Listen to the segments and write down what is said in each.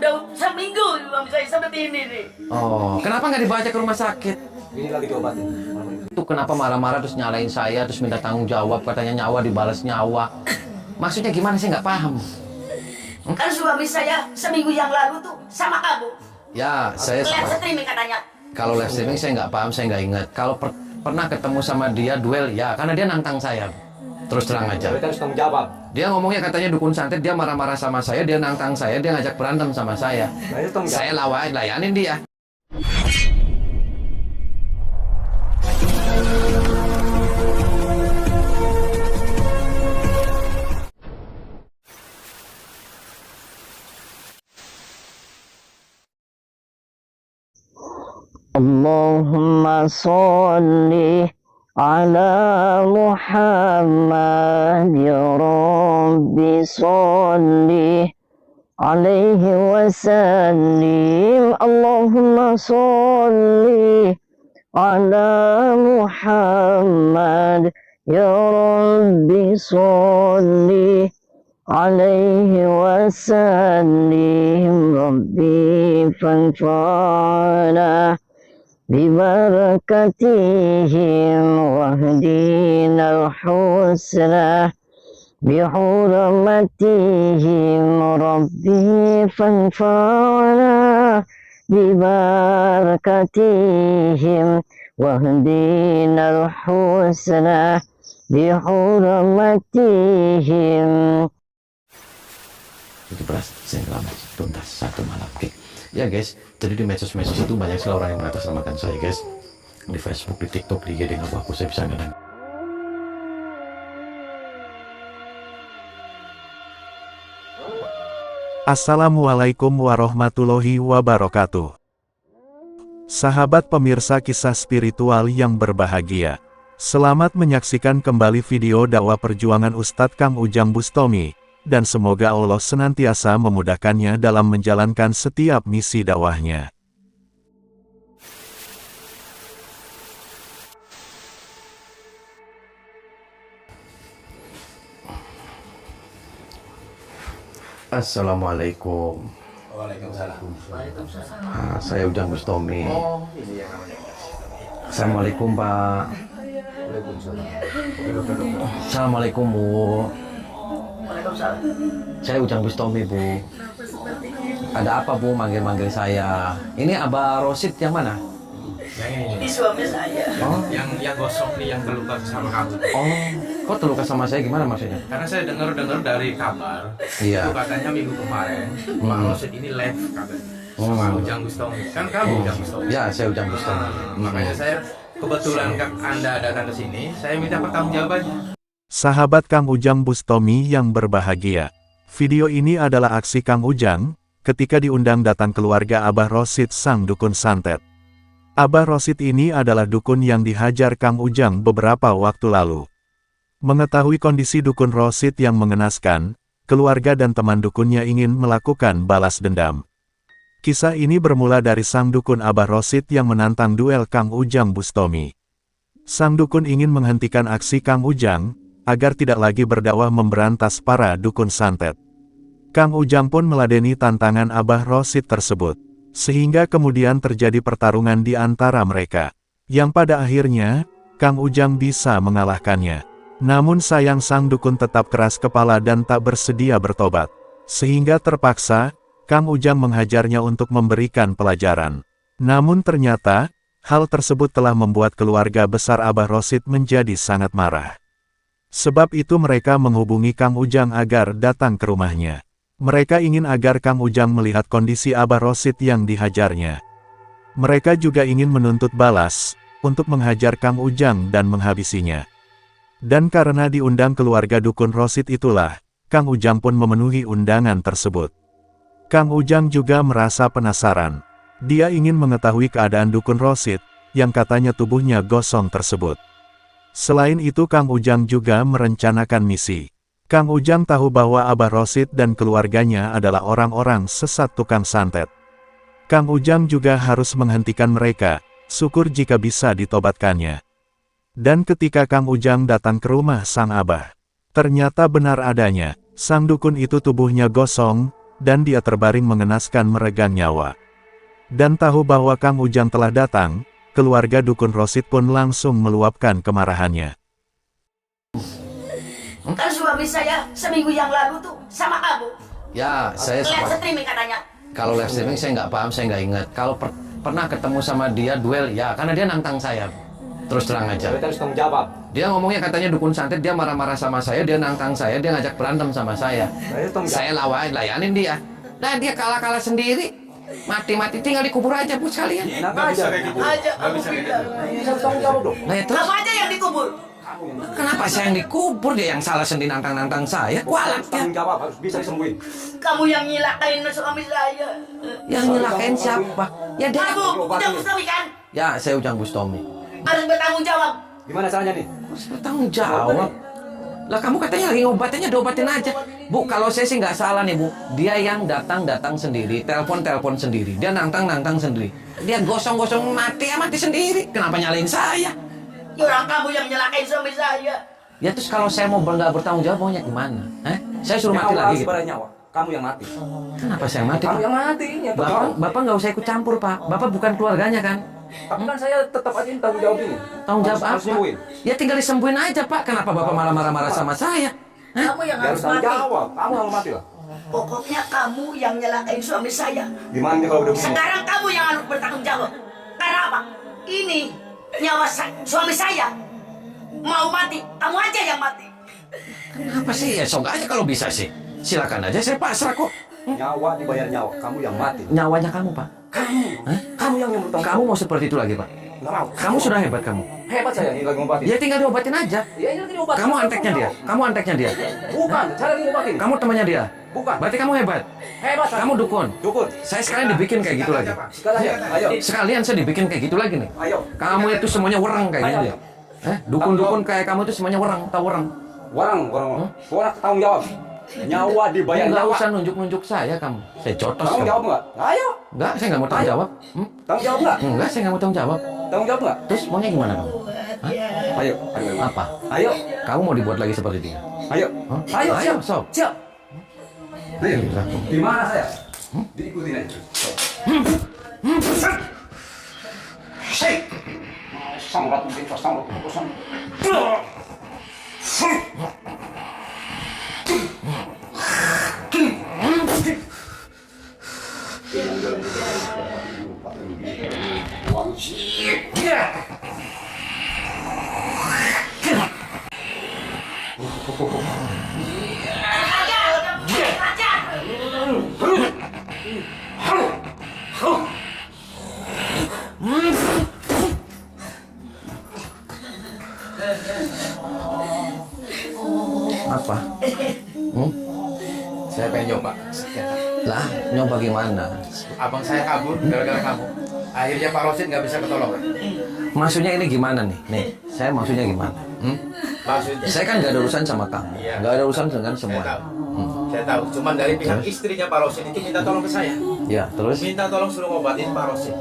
udah seminggu belum saya seperti ini nih. Oh, kenapa nggak dibawa ke rumah sakit? Ini lagi diobatin. Itu kenapa marah-marah terus nyalain saya, terus minta tanggung jawab, katanya nyawa dibalas nyawa. Maksudnya gimana sih, nggak paham. Kan suami saya seminggu yang lalu tuh sama kamu. Ya, saya Lihat streaming katanya. kalau live streaming saya nggak paham, saya nggak ingat. Kalau pernah ketemu sama dia duel, ya karena dia nantang saya. Terus terang aja. Mereka harus tanggung jawab. Dia ngomongnya katanya dukun santet, dia marah-marah sama saya, dia nantang saya, dia ngajak berantem sama saya. Nah, itu tanggung jawab. Saya layanin dia. Allahumma sholli ala Muhammad ya Rabbi sholli alaihi wasallim. Allahumma sholli ala Muhammad ya Rabbi sholli alaihi wasallim. Rabbi fanfa'na ببركتهم واهدنا الحسنى بحرمتهم ربي فانفعنا ببركتهم واهدنا الحسنى بحرمتهم. Itu beras saya selamat tuntas satu malam. Oke. Ya guys, jadi di medsos-medsos itu banyak sekali orang yang mengatasnamakan saya guys. Di Facebook, di TikTok, di IG, di aku saya bisa ngedang. Assalamualaikum warahmatullahi wabarakatuh. Sahabat pemirsa kisah spiritual yang berbahagia. Selamat menyaksikan kembali video dakwah perjuangan Ustadz Kang Ujang Bustami. Dan semoga Allah senantiasa memudahkannya dalam menjalankan setiap misi dakwahnya. Assalamualaikum. Waalaikumsalam. Saya Ujang Bustami. Oh, ini yang namanya. Assalamualaikum Pak. Waalaikumsalam. Assalamualaikum Bu. Waalaikumsalam. Saya Ujang Bustami Bu. Ada apa Bu manggil-manggil saya? Ini Abah Rosid yang mana? Yang ini. Ini suami saya. Oh, yang gosok nih, yang terluka sama kamu. kok terluka sama saya gimana maksudnya? Karena saya dengar dari kabar, Iya. itu katanya minggu kemarin Pak Rosid ini live katanya sama Ujang Bustami. Kan kamu Ujang Bustami. Ya, saya Ujang Bustami. Makanya saya kebetulan Anda datang ke sini, saya minta pertanggungjawabannya. Sahabat Kang Ujang Bustami yang berbahagia. Video ini adalah aksi Kang Ujang, ketika diundang datang keluarga Abah Rosid sang dukun santet. Abah Rosid ini adalah dukun yang dihajar Kang Ujang beberapa waktu lalu. Mengetahui kondisi dukun Rosid yang mengenaskan, keluarga dan teman dukunnya ingin melakukan balas dendam. Kisah ini bermula dari sang dukun Abah Rosid yang menantang duel Kang Ujang Bustami. Sang dukun ingin menghentikan aksi Kang Ujang, agar tidak lagi berdakwah memberantas para dukun santet. Kang Ujang pun meladeni tantangan Abah Rosid tersebut, sehingga kemudian terjadi pertarungan di antara mereka, yang pada akhirnya, Kang Ujang bisa mengalahkannya. Namun sayang sang dukun tetap keras kepala dan tak bersedia bertobat, sehingga terpaksa, Kang Ujang menghajarnya untuk memberikan pelajaran. Namun ternyata, hal tersebut telah membuat keluarga besar Abah Rosid menjadi sangat marah. Sebab itu mereka menghubungi Kang Ujang agar datang ke rumahnya. Mereka ingin agar Kang Ujang melihat kondisi Abah Rosid yang dihajarnya. Mereka juga ingin menuntut balas, untuk menghajar Kang Ujang dan menghabisinya. Dan karena diundang keluarga dukun Rosid itulah, Kang Ujang pun memenuhi undangan tersebut. Kang Ujang juga merasa penasaran. Dia ingin mengetahui keadaan dukun Rosid, yang katanya tubuhnya gosong tersebut. Selain itu Kang Ujang juga merencanakan misi. Kang Ujang tahu bahwa Abah Rosid dan keluarganya adalah orang-orang sesat tukang santet. Kang Ujang juga harus menghentikan mereka, syukur jika bisa ditobatkannya. Dan ketika Kang Ujang datang ke rumah sang Abah, ternyata benar adanya, sang dukun itu tubuhnya gosong, dan dia terbaring mengenaskan meregang nyawa. Dan tahu bahwa Kang Ujang telah datang, keluarga Dukun Rosid pun langsung meluapkan kemarahannya. Kan suami saya seminggu yang lalu tuh sama kamu. Ya, saya Lihat sepakat. streaming katanya. Kalau live streaming saya nggak paham, saya nggak ingat. Kalau pernah ketemu sama dia duel, ya karena dia nantang saya. Terus terang aja. Kita harus tanggung jawab. Dia ngomongnya katanya dukun santet, dia marah-marah sama saya, dia nantang saya, dia ngajak berantem sama saya. Saya layanin dia. Nah dia kalah-kalah sendiri. Mati-mati tinggal dikubur aja bu sekalian. Nggak bisa kayak gitu. Aja Nggak kamu bisa kayak bilang. gitu. Bisa tanggung jawab dong. Nah ya terus, Kamu aja yang dikubur. kenapa saya yang dikubur? Dia yang salah sendiri nantang-nantang saya. Kualat ya. Tanggung jawab harus bisa disembuhin. Kamu yang nyilakain suami saya. Yang nyelakain siapa? Ya dia. Kamu udah Bustomi kan? Ya saya Ujang Bustomi. Harus bertanggung jawab. Gimana caranya nih? Harus bertanggung jawab. Lah kamu katanya lagi ngobatinnya, diobatin aja. Bu, kalau saya sih nggak salah nih bu. Dia yang datang sendiri, telepon sendiri. Dia nantang sendiri. Dia gosong-gosong mati sendiri. Kenapa nyalain saya? Ya orang kamu yang nyelakain suami saya. Ya terus kalau saya mau nggak bertanggung jawab maunya gimana? Saya suruh mati lagi gitu. Nyawa. Kamu yang mati. Kenapa saya mati? Kamu Pak? yang mati. Bapak nggak usah ikut campur pak. Bapak bukan keluarganya kan? Tapi kan saya tetap aja ini tanggung jawab ini. Tanggung jawab Harus apa? nyembuhin. Ya tinggal disembuhin aja pak. Kenapa bapak malah marah-marah sama saya? Kamu yang Ya harus harus tanggung mati. jawab. Kamu harus mati lah. Pokoknya kamu yang nyelakain suami saya. Gimana nih kalau udah begini? Sekarang kamu yang harus bertanggung jawab. Karena apa? Ini nyawa suami saya mau mati. Kamu aja yang mati. Kenapa sih? Ya sok aja kalau bisa sih. Silakan aja, saya pasrah kok. Nyawa dibayar nyawa. Kamu yang mati. Nyawanya kamu pak. Kamu. Hah? Kamu yang bertanggung Kamu mau seperti itu lagi pak? Nggak mau. Kamu sudah hebat kamu. Hebat saya ini lagi ngobatin. Ya tinggal diobatin aja. Ya ini lagi ngobatin. Kamu anteknya dia. Kamu anteknya dia. Bukan. Saya lagi ngobatin. Kamu temannya dia. Bukan. Berarti kamu hebat. Hebat. saya. Kamu dukun. Dukun. Saya sekalian dibikin kayak gitu lagi. Sekalian. Ayo. Sekalian saya dibikin kayak gitu lagi nih. Ayo. Kamu itu semuanya wereng kayak gitu ya. Dukun-dukun kayak kamu itu semuanya wereng. Tahu wereng? Warang. Orang tanggung jawab. Nyawa dibayar Nggak nyawa. usah nunjuk-nunjuk saya kamu. Saya cotos Tanggung kamu. jawab nggak? Ayo. Enggak, saya nggak mau tanggung jawab. Tanggung jawab nggak? Enggak, saya nggak mau tanggung jawab. Tanggung jawab nggak? Terus maunya gimana kamu? Ayo. Ayo. Apa? Ayo. Kamu mau dibuat lagi seperti dia? Ayo. Hah? Ayo. Ayo, Siap. sob. Siap. Ayo. Gila. Di mana saya? Diikutin aja. Shake. Sang ratu bintang, sang ratu kosong. Apa? Saya pengen nyoba. Lah, nyoba gimana? Abang saya kabur gara-gara kamu. Akhirnya Pak Rosid nggak bisa ketolong. Maksudnya ini gimana nih? Nih, saya maksudnya gimana? Maksudnya Saya kan nggak ada urusan sama kamu. Iya. Nggak ada urusan dengan saya semua. tahu. Saya tahu. Cuman dari pihak istrinya Pak Rosid itu minta tolong ke saya. Ya, terus? Minta tolong suruh ngobatin Pak Rosid.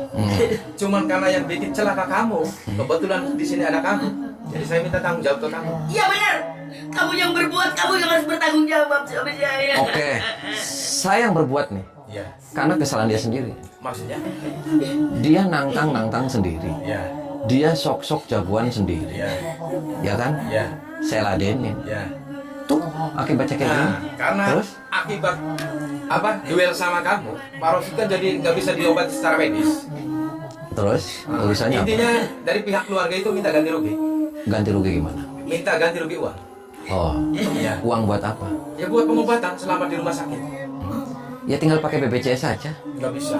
Cuman karena yang bikin celaka kamu, kebetulan di sini ada kamu. Jadi saya minta tanggung jawab ke kamu. Iya benar. Kamu yang berbuat, kamu yang harus bertanggung jawab suami saya. Oke, saya yang berbuat nih. Iya. Karena kesalahan dia sendiri. Maksudnya? Dia nantang sendiri. Iya. Dia sok-sok jagoan sendiri. Iya. Ya kan? Iya. Saya ladenin. Iya. Tuh, akibatnya kayak gini. Nah, karena Terus? akibat duel sama kamu, Pak Rosid kan jadi nggak bisa diobati secara medis. Terus, urusannya apa? Intinya dari pihak keluarga itu minta ganti rugi. Ganti rugi gimana? Minta ganti rugi uang. Oh, Iya. uang buat apa? Ya buat pengobatan selama di rumah sakit. Ya tinggal pakai BPJS saja. Nggak bisa.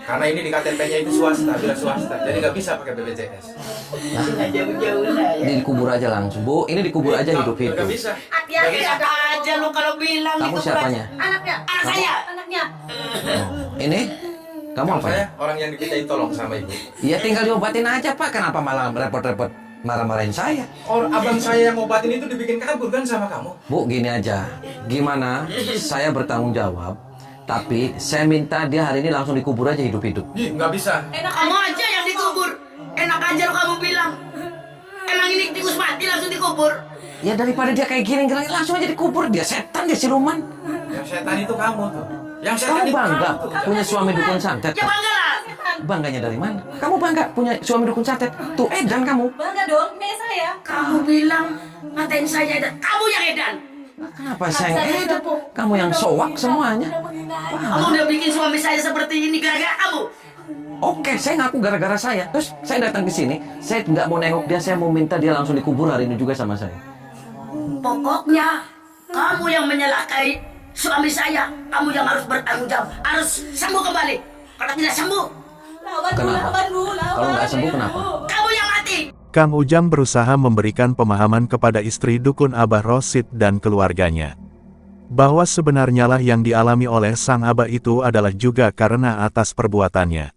Karena ini di KTP-nya itu swasta, bila swasta. Jadi nggak bisa pakai BPJS. Nggak jauh-jauh saya. Ini dikubur aja langsung. Bu, ini dikubur aja hidup-hidup. Nggak bisa. Hati-hati ada aja lu kalau bilang Kamu gitu, siapanya? Bras. Anaknya, anak saya, anaknya. Ini? Kamu apa? Saya orang yang dimintain tolong sama ibu. Ya tinggal diobatin aja Pak. Kenapa malah repot-repot marah-marahin saya? Abang saya yang ngobatin itu dibikin kabur kan sama kamu. Bu, gini aja. Gimana? Saya bertanggung jawab. Tapi saya minta dia hari ini langsung dikubur aja hidup-hidup. Ih, nggak bisa. Kamu aja yang dikubur. Enak aja lu kamu bilang. Emang ini tikus mati langsung dikubur. Ya daripada dia kayak gini langsung aja dikubur. Dia setan, dia siluman. Yang setan itu kamu tuh. Yang saya Kamu tadi bangga tahu. punya suami dukun santet? Ya bangga lah. Bangganya dari mana? Kamu bangga punya suami dukun santet? Tuh edan kamu. Bangga dong, kayak saya. Kamu bilang ngatain saya Edan. Kamu yang Edan. Kenapa saya yang edan? Kamu yang soak semuanya. Kamu udah bikin suami saya seperti ini gara-gara kamu. Oke, saya ngaku gara-gara saya. Terus saya datang ke sini, saya nggak mau nengok dia, saya mau minta dia langsung dikubur hari ini juga sama saya. Pokoknya kamu yang menyalakai suami saya. Kamu yang harus bertanggung jawab. Harus sembuh kembali. Kalau tidak sembuh, Lawan Bu, Kenapa? lawan Bu, lawan. Kalau nggak sembuh kenapa? kamu yang mati. Kang Ujang berusaha memberikan pemahaman kepada istri dukun Abah Rosid dan keluarganya. Bahwa sebenarnya lah yang dialami oleh sang Abah itu adalah juga karena atas perbuatannya.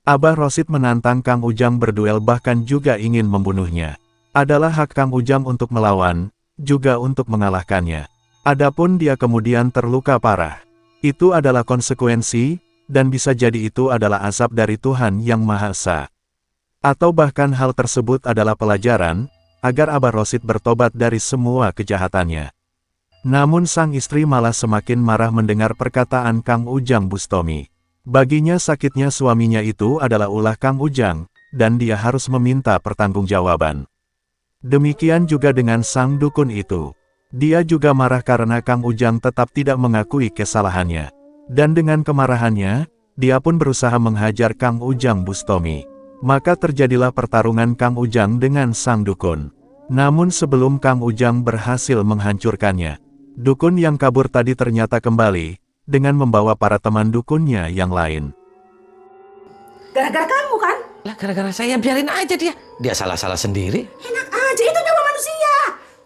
Abah Rosid menantang Kang Ujang berduel bahkan juga ingin membunuhnya. Adalah hak Kang Ujang untuk melawan, juga untuk mengalahkannya. Adapun dia kemudian terluka parah. Itu adalah konsekuensi, dan bisa jadi itu adalah azab dari Tuhan Yang Maha Esa. Atau bahkan hal tersebut adalah pelajaran, agar Abah Rosid bertobat dari semua kejahatannya. Namun sang istri malah semakin marah mendengar perkataan Kang Ujang Bustomi. Baginya sakitnya suaminya itu adalah ulah Kang Ujang, dan dia harus meminta pertanggungjawaban. Demikian juga dengan sang dukun itu. Dia juga marah karena Kang Ujang tetap tidak mengakui kesalahannya. Dan dengan kemarahannya, dia pun berusaha menghajar Kang Ujang Bustomi. Maka terjadilah pertarungan Kang Ujang dengan sang dukun. Namun sebelum Kang Ujang berhasil menghancurkannya, dukun yang kabur tadi ternyata kembali, dengan membawa para teman dukunnya yang lain. Gara-gara kamu kan? Lah gara-gara saya biarin aja dia. Dia salah-salah sendiri. Enak aja, itu nyawa manusia.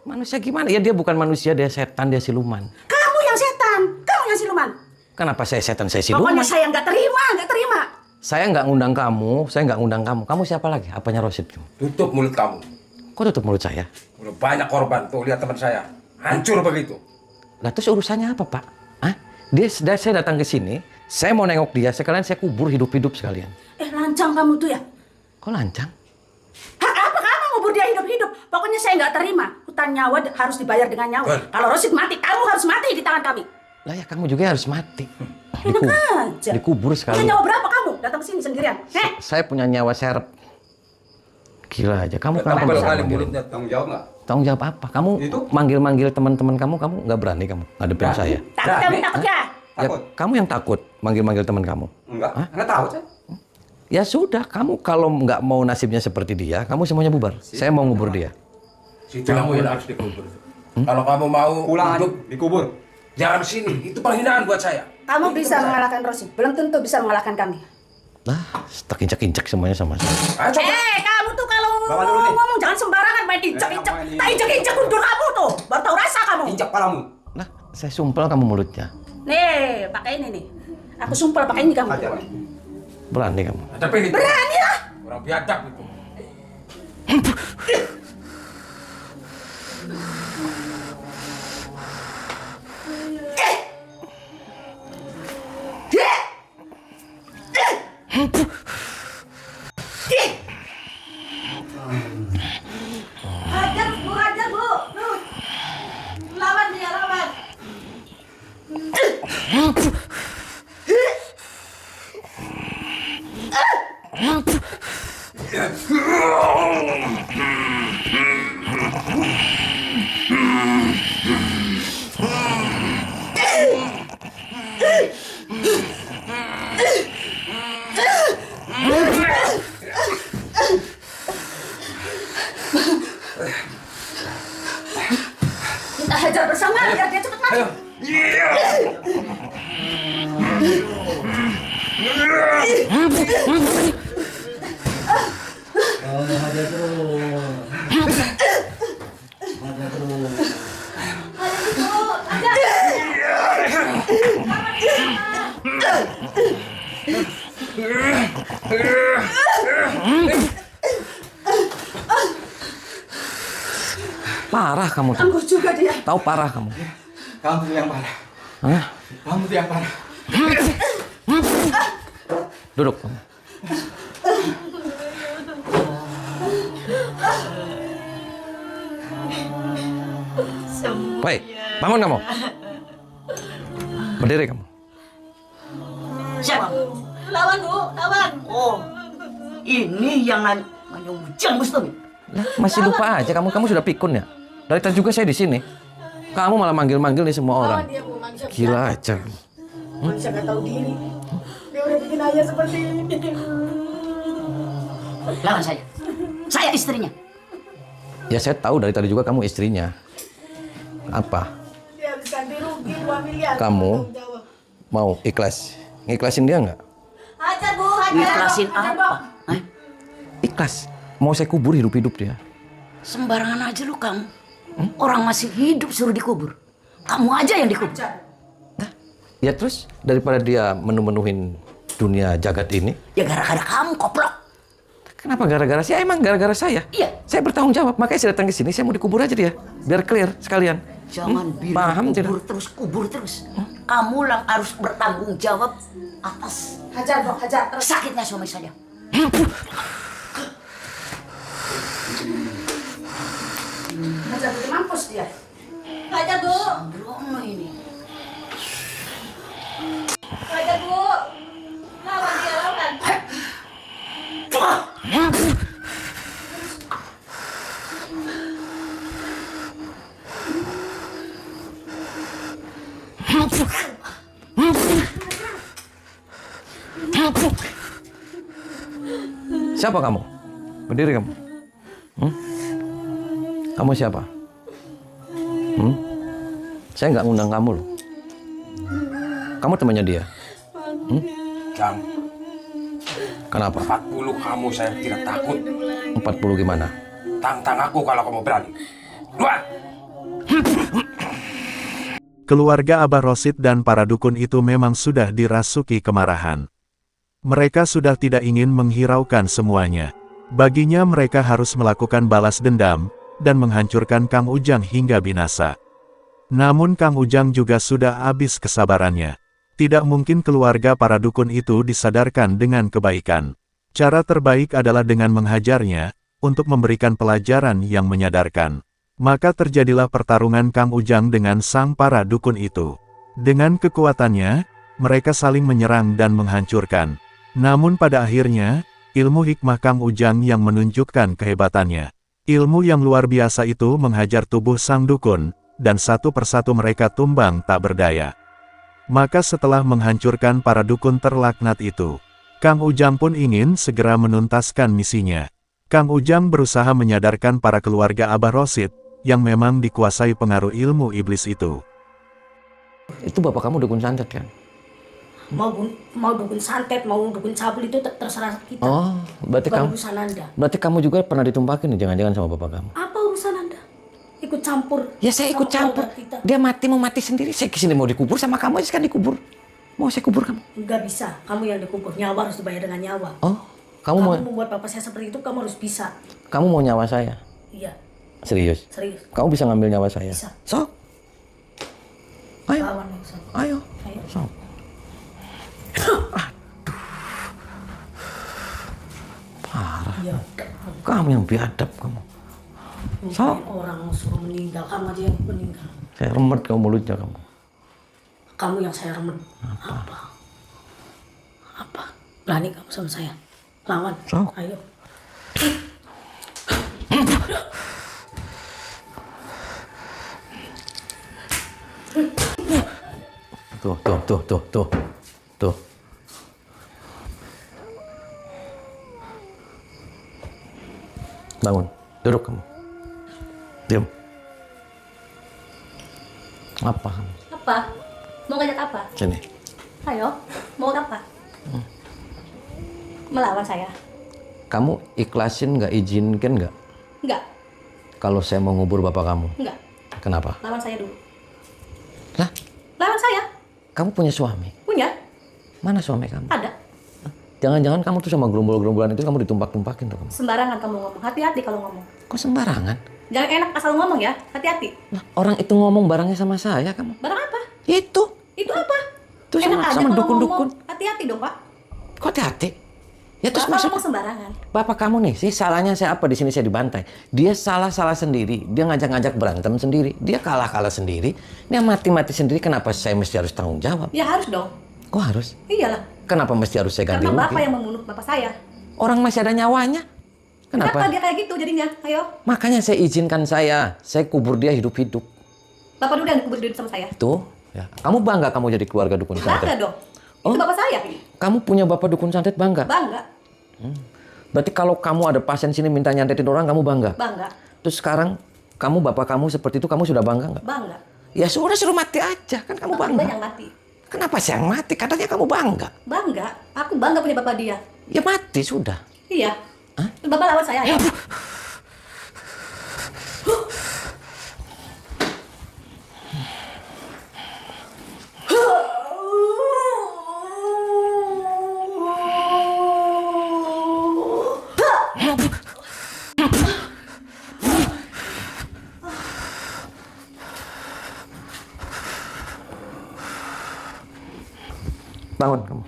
Manusia gimana? Ya dia bukan manusia, dia setan, dia siluman. Kamu yang setan, kamu yang siluman. Kenapa saya setan, saya siluman? Pokoknya saya nggak terima, nggak terima. Saya nggak ngundang kamu, saya nggak ngundang kamu. Kamu siapa lagi? Apanya Rosid? Tutup mulut kamu. Kok tutup mulut saya? Udah banyak korban tuh, lihat teman saya. Hancur begitu. Lah terus urusannya apa, Pak? Hah? Saya datang ke sini, saya mau nengok dia, sekalian saya kubur hidup-hidup sekalian. Lancang kamu tuh ya. Kok lancang? Hak apa kamu ngubur dia hidup-hidup? Pokoknya saya nggak terima. Hutang nyawa harus dibayar dengan nyawa. Kalau Rosid mati, kamu harus mati di tangan kami. Lah ya kamu juga harus mati. Enak aja. Dikubur Punya sekali. nyawa berapa kamu? Datang ke sini sendirian. Saya punya nyawa serep. Gila aja. Kamu kenapa Tebel bisa kali manggil? mulutnya, tanggung jawab nggak? Tanggung jawab apa? Kamu Itu? manggil-manggil teman-teman kamu nggak berani kamu ngadepin Nah. saya. Takut kamu, takut ya? Ya, Takut? kamu yang takut manggil-manggil teman kamu. Enggak, enggak tahu saya. Ya sudah, kamu kalau nggak mau nasibnya seperti dia, kamu semuanya bubar. Saya mau ngubur dia. Situ kamu yang harus dikubur. Kalau kamu mau Pulang hidup, dikubur. jangan sini. Itu penghinaan buat saya. Kamu bisa mengalahkan Rosid. Belum tentu bisa mengalahkan kami. Nah, tak injak-injak semuanya sama saya. Ayo coba. Kamu tuh kalau Bawa dulu nih. ngomong jangan sembarangan main injek-injek. ngapain ini? Tak injek-injek undur kamu tuh. Baru tahu rasa kamu. Injak palamu. Nah, saya sumpel kamu mulutnya. Nih, pakai ini nih. Aku sumpel pakai ini kamu. Ajar nih. Berani kamu. Hadapin itu. Berani lah. Orang biadab itu. Hajar bu. Nuh. Lawan dia, lawan. Kita hajar bersama biar dia cepat mati. Ayo. Parah kamu tuh. Tangguh juga dia. Tahu parah kamu. Kamu tuh yang parah. Hah? Kamu tuh yang parah. Duduk. Baik, bangun kamu. Berdiri kamu. Lawan Bu, lawan. Oh, ini yang namanya Ujang Bustami. Lah, masih lupa aja kamu sudah pikun ya? Dari tadi juga saya di sini. Kamu malah manggil-manggil nih semua orang. Lawan dia Bu, manusia. Gila aja. Manusia nggak tahu diri. Dia udah bikin ayah seperti ini. Lawan saya. Saya istrinya. Ya saya tahu dari tadi juga kamu istrinya. Apa? Dia habis ganti rugi 2 miliar. Kamu mau ikhlas? Ngiklasin dia nggak? Hajar Bu, hajar. Ikhlasin apa? Hah? Ikhlas. Mau saya kubur hidup-hidup dia. Sembarangan aja lu kamu. Orang masih hidup suruh dikubur. Kamu aja yang dikubur. Nah, ya terus daripada dia menu-menuhin dunia jagat ini. Ya gara-gara kamu koplok. Kenapa gara-gara saya? Emang gara-gara saya? Iya. Saya bertanggung jawab. Makanya saya datang ke sini. Saya mau dikubur aja dia. Biar clear sekalian. Jangan bilang Paham kubur terus. Kamu yang harus bertanggung jawab atas Hajar Bu, hajar. Terus. sakitnya suami saya. Hajar Bu, mampus dia. Hajar Bu. Sembrono ini. Hajar Bu. Lawan dia, lawan. Siapa kamu? Berdiri kamu. Kamu siapa? Saya nggak ngundang kamu loh. Kamu temannya dia. Jam Kenapa? 40 kamu saya tidak takut. 40 gimana? Tantang aku kalau kamu berani. Keluar! Keluarga Abah Rosid dan para dukun itu memang sudah dirasuki kemarahan. Mereka sudah tidak ingin menghiraukan semuanya. Baginya mereka harus melakukan balas dendam, dan menghancurkan Kang Ujang hingga binasa. Namun Kang Ujang juga sudah habis kesabarannya. Tidak mungkin keluarga para dukun itu disadarkan dengan kebaikan. Cara terbaik adalah dengan menghajarnya, untuk memberikan pelajaran yang menyadarkan. Maka terjadilah pertarungan Kang Ujang dengan sang para dukun itu. Dengan kekuatannya, mereka saling menyerang dan menghancurkan. Namun pada akhirnya, ilmu hikmah Kang Ujang yang menunjukkan kehebatannya. Ilmu yang luar biasa itu menghajar tubuh sang dukun, dan satu persatu mereka tumbang tak berdaya. Maka setelah menghancurkan para dukun terlaknat itu, Kang Ujang pun ingin segera menuntaskan misinya. Kang Ujang berusaha menyadarkan para keluarga Abah Rosid, yang memang dikuasai pengaruh ilmu iblis itu. Itu bapak kamu dukun santet kan? Mau dukun santet, mau dukun cabul itu terserah kita. Oh, berarti Bukan kamu urusan Anda. berarti kamu juga pernah ditumpakin nih jangan-jangan sama bapak kamu. Apa urusan Anda? Ikut campur. Ya saya ikut sama campur. keluarga kita. Dia mati mau mati sendiri. Saya kesini mau dikubur sama kamu aja kan dikubur. Mau saya kubur kamu? Enggak bisa. Kamu yang dikubur. Nyawa harus dibayar dengan nyawa. Oh, kamu mau membuat bapak saya seperti itu, kamu harus bisa. kamu mau nyawa saya? Iya, Serius? serius. Kamu bisa ngambil nyawa saya? Bisa. Sok. Ayo. Lawan yang sama. Ayo. Ayo. Sok. Iya. Kamu yang biadab kamu. Sok. Orang suruh meninggal, kamu aja yang meninggal. Saya remet kamu mulutnya kamu. Kamu yang saya remen. Apa? Berani kamu sama saya? Lawan. Sok. Ayo. Tuh. Bangun. Duduk kamu. Diam. Apa kamu? Apa? Mau ngajak apa? Sini. Ayo, mau apa? Melawan saya? Kamu ikhlasin nggak, izinkan nggak? Enggak, Kalau saya mau ngubur bapak kamu. enggak. Kenapa? Lawan saya dulu. Lah, Lawan saya? kamu punya suami? Punya? Mana suami kamu? Ada. Jangan-jangan kamu tuh sama gerombol-gerombolan itu kamu ditumpak-tumpakin tuh kamu. Sembarangan kamu ngomong. Hati-hati kalau ngomong. Kok sembarangan? Jangan enak asal ngomong ya. Hati-hati. Lah, orang itu ngomong barangnya sama saya kamu. Barang apa? Itu. Itu apa? Tuh Enak sama aja sama kalau dukun-dukun. ngomong. Hati-hati dong, Pak. Kok hati-hati? Ya terus Bapak maksud ngomong sembarangan. bapak kamu nih sih salahnya saya apa di sini saya dibantai. Dia salah sendiri. Dia ngajak-ngajak berantem sendiri. Dia kalah sendiri. Dia mati-mati sendiri. Kenapa saya mesti harus tanggung jawab? Ya harus dong. Kok harus? Iyalah. Kenapa mesti harus saya ganti Karena rugi? bapak yang membunuh bapak saya. Orang masih ada nyawanya. Kenapa Kenapa? dia kayak gitu jadinya? Ayo. Makanya saya izinkan saya kubur dia hidup-hidup. Bapak dulu yang dikubur duit sama saya. Tuh, ya. Kamu bangga kamu jadi keluarga dukun Bangga santet? dong. Oh. Itu bapak saya. Kamu punya bapak dukun santet bangga? Bangga. Berarti kalau kamu ada pasien sini minta nyantetin orang, kamu bangga? Bangga. Terus sekarang bapak kamu seperti itu, kamu sudah bangga nggak? Bangga. Ya sudah, suruh mati aja, kan kamu Bapak bangga. yang mati. Kenapa saya yang mati? Katanya kamu bangga. Bangga. Aku bangga punya bapak dia. Ya mati sudah. Iya. Hah? Bapak lawan saya ya. Bangun kamu.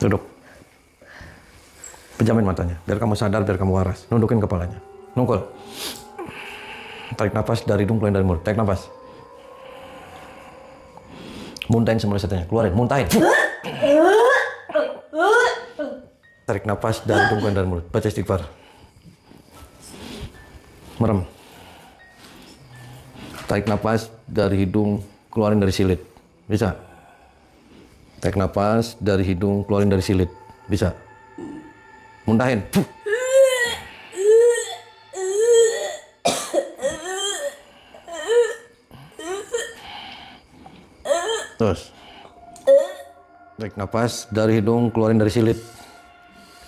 Duduk. Pejamin matanya, biar kamu sadar, biar kamu waras. Nundukin kepalanya. Nungkul. Tarik nafas dari hidung, keluarin dari mulut. Tarik nafas. Muntahin semua setanya. Keluarin, muntahin. Tarik nafas dari hidung, keluarin dari mulut. Baca istighfar. Merem. Tarik nafas dari hidung, keluarin dari silit. Bisa? Tarik nafas dari hidung, keluarin dari silit. Bisa? Muntahin. Terus. Tarik nafas dari hidung, keluarin dari silit.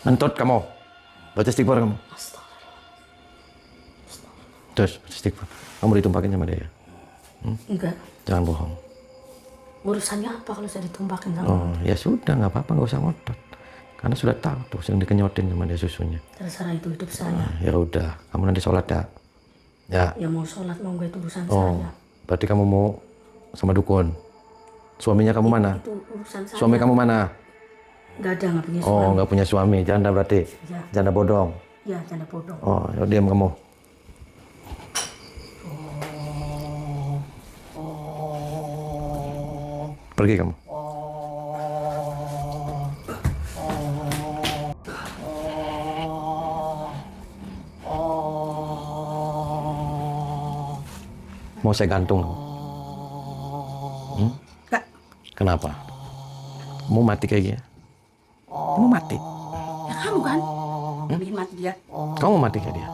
Ngentut kamu. Baca istighfar kamu. Terus, baca istighfar. Kamu ditumpakin sama dia ya? Enggak. Jangan bohong. Urusannya apa kalau saya ditumpakin sama? Oh, ya sudah, nggak apa-apa, nggak usah ngotot. Karena sudah tahu tuh, sering dikenyotin sama dia susunya. Terserah itu hidup saya. Ya udah, kamu nanti sholat ya. Ya. Ya mau sholat mau nggak itu urusan Oh, saya. berarti kamu mau sama dukun. Suaminya kamu mana? Itu urusan saya. Suami kamu mana? Nggak ada, nggak punya Oh, suami. nggak punya suami, janda berarti. Ya. Janda bodong. Ya, janda bodoh. Oh, ya diam kamu. Pergi kamu. Mau saya gantung? Enggak. Kenapa? Mau mati kayak gini? Mau mati? Ya kamu kan. Bikin mati dia. Kamu mau mati kayak dia?